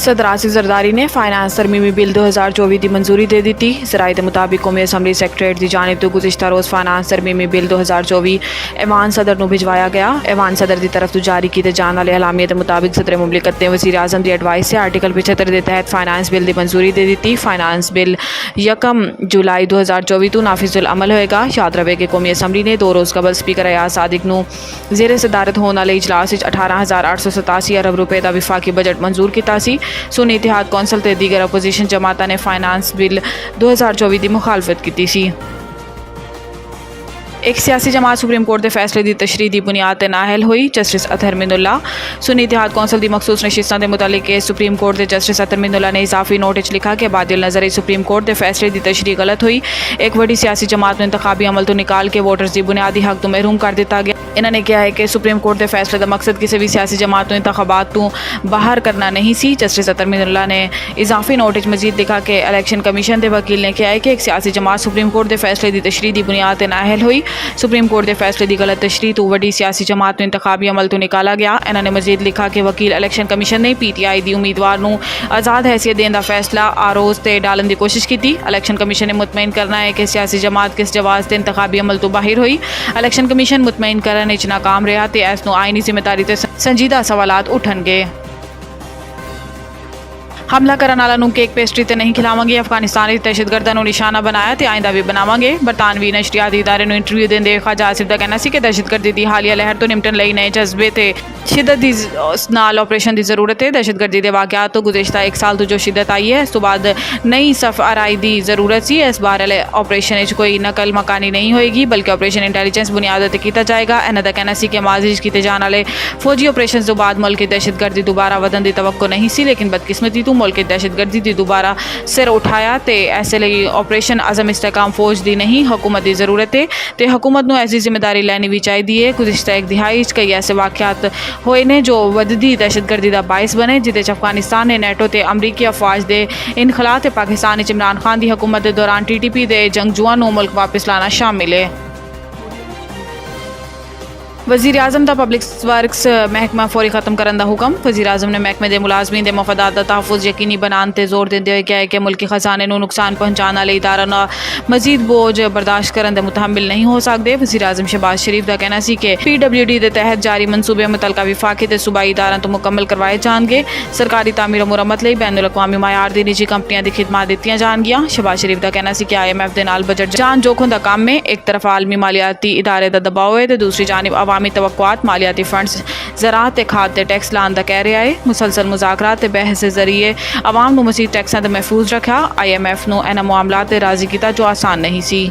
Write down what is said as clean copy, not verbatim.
सदर आसिफ जरदारी ने finance तरमीमी bill 2024 की मंजूरी दे दी। ज़राए के मुताबिक कौमी असम्बली सैक्रटेरेट की जानिब तो गुज़िश्ता रोज़ फाइनेंस तरमीमी बिल 2024 ऐवान सदर को भिजवाया गया। ऐवान सदर की तरफ तो जारी किए जाने वाले एलामिया के मुताबिक सदर मुमलिकत ने वज़ीर आज़म की एडवाइस से आर्टिकल 75 के तहत फाइनेंस बिल की मंजूरी दे दी। फाइनेंस बिल 1 जुलाई 2024 तो नाफिजुल अमल होएगा। याद रहे कि कौमी असम्बली ने 2 रोज़ कबल स्पीकर अयाज सादिक नूं ज़ेरे सदारत होने वाले इजलास 18,887 अरब रुपए का विफाकी बजट मंजूर किया। सुन्नी इतिहाद कौंसल ते दीगर अपोजिशन जमाता ने फाइनेंस बिल 2024 की मुखालफत की सी। एक सियासी जमात सुप्रीम कोर्ट के फैसले की तशरीह की बुनियाद पर नाअहल हुई। जस्टिस अतहर मिनुल्ला सुन्नी इतिहाद कौंसल की मखसूस नशिस्तां के मुतालिक सुप्रीम कोर्ट के जस्टिस अतहर मिनुल्ला ने इजाफी नोट च लिखा कि बादिल नज़र सुप्रीम कोर्ट के फैसले की तशरीह गलत हुई। एक बड़ी सियासी जमात में इंतखाबी अमल तो निकाल के वोटर्स की बुनियादी हक तो महरूम कर दिता गया। इन्होंने कहा है कि सुप्रीम कोर्ट के फैसले का मकसद किसी भी सियासी जमात को इंतखाबात तो बाहर करना नहीं सी। जस्टिस अतहर मिनुल्ला ने इजाफी नोट च मजीद लिखा कि इलैक्शन कमीशन के वकील ने कहा है कि एक सियासी जमात सुप्रीम कोर्ट के फैसले की तशरीह की बुनियाद पर नाअहल हुई। सुप्रीम कोर्ट के फैसले की गलत तशरीह तो वड्डी सियासी जमात में इंतखाबी अमल तो निकाला गया। इन्होंने मजीद लिखा कि वकील इलैक्शन कमीशन ने PTI की उम्मीदवार को आज़ाद हैसियत देने का फैसला आरोज से डालने की कोशिश की। इलैक्शन कमीशन ने मुतमईन करना है कि सियासी जमात किस जवाब से इंतखाबी अमल तो बाहर हुई। इलैक्शन कमीशन मुतमईन करने च नाकाम रहा तो इस आईनी जिम्मेदारी से संजीदा सवालात उठनगे। हमला करने वालों को केक पेस्ट्री तो नहीं खिलावेंगे। अफगानिस्तान दहशतगर्दां को निशाना बनाया तो आइंदा भी बनावेंगे। बरतानवी नशरियाती इदारे ने इंटरव्यू देंदे ख्वाजा आसिफ का कहना सी कि दहशतगर्दी की हालिया लहर तो निपटन लई नए जज्बे ते शिद्दत दी नाल ऑपरेशन की जरूरत है। दहशतगर्दी के वाक़यात तो गुज़िश्ता 1 साल तो जो शिद्दत आई है, इस तो बाद नई सफ आराई की जरूरत सी। इस बार वाले ऑपरेशन कोई नकल मकानी नहीं होएगी बल्कि ऑपरेशन इंटैलीजेंस बुनियाद पर किया जाएगा। इन्हों का कहना सी कि माजी किए जाने वाले फौजी ऑपरेशन तो बाद मुल्क की दहशतगर्दी दोबारा वधन की तवक्को नहीं सी, लेकिन बदकिस्मती तो मुल्क की दहशतगर्दी की दोबारा सिर उठाया तो ऐसे लिए ऑपरेशन अज़म इस्तेकाम फौज की नहीं हुकूमत की जरूरत है तो हुकूमत को ऐसी जिम्मेदारी लैनी भी चाहिए। गुज़िश्ता 1 दिहाई कई ऐसे वाक़यात होए ने जो वधदी दहशतगर्दी का बायस बने, जिदे अफगानिस्तान ने नेटो ते अमरीकी अफवाज के इनखला ते पाकिस्तान इमरान खान की हुकूमत के दौरान TTP के जंगजुआं को मुल्क वापस लाना शामिल है। वज़ीर आज़म का पब्लिक वर्क्स महकमा फौरी खत्म करने का हुक्म। वज़ीर आज़म ने महकमे के मुलाजमीन के मफादात का तहफ़्फ़ुज़ यकीनी बनाने पर जोर देते हुए कहा है कि मुल्की खजाने को नुकसान पहुँचाने वाले इदारा मजीद बोझ बर्दाश्त करने के मुतहम्मिल नहीं हो सकते। वज़ीर आज़म शहबाज शरीफ का कहना सी कि PWD के तहत जारी मनसूबे मुतलका विफाकी ते सूबाई इदारा तो मुकम्मल करवाए जाएंगे। सरकारी तामीर और मुरम्मत लई बैनुल अक़वामी मयार दी निजी कंपनियां दी खिदमत दित्तियां जाएंगियां। शहबाज शरीफ का कहना सी कि IMF के नाल बजट जान जोखों का काम में एक तरफ आलमी मालियाती इदारे का दबाव है तो दूसरी जानिब अवामी तवक्कुआत मालियाती फंड्स ज़राअत खाद टैक्स लाने का कह रहा है। मुसलसल मुज़ाकरात ते बहस के जरिए अवाम को मज़ीद टैक्सां तो महफूज रखा। IMF ने इन्हां मामलात ते राज़ी किया जो आसान नहीं सी।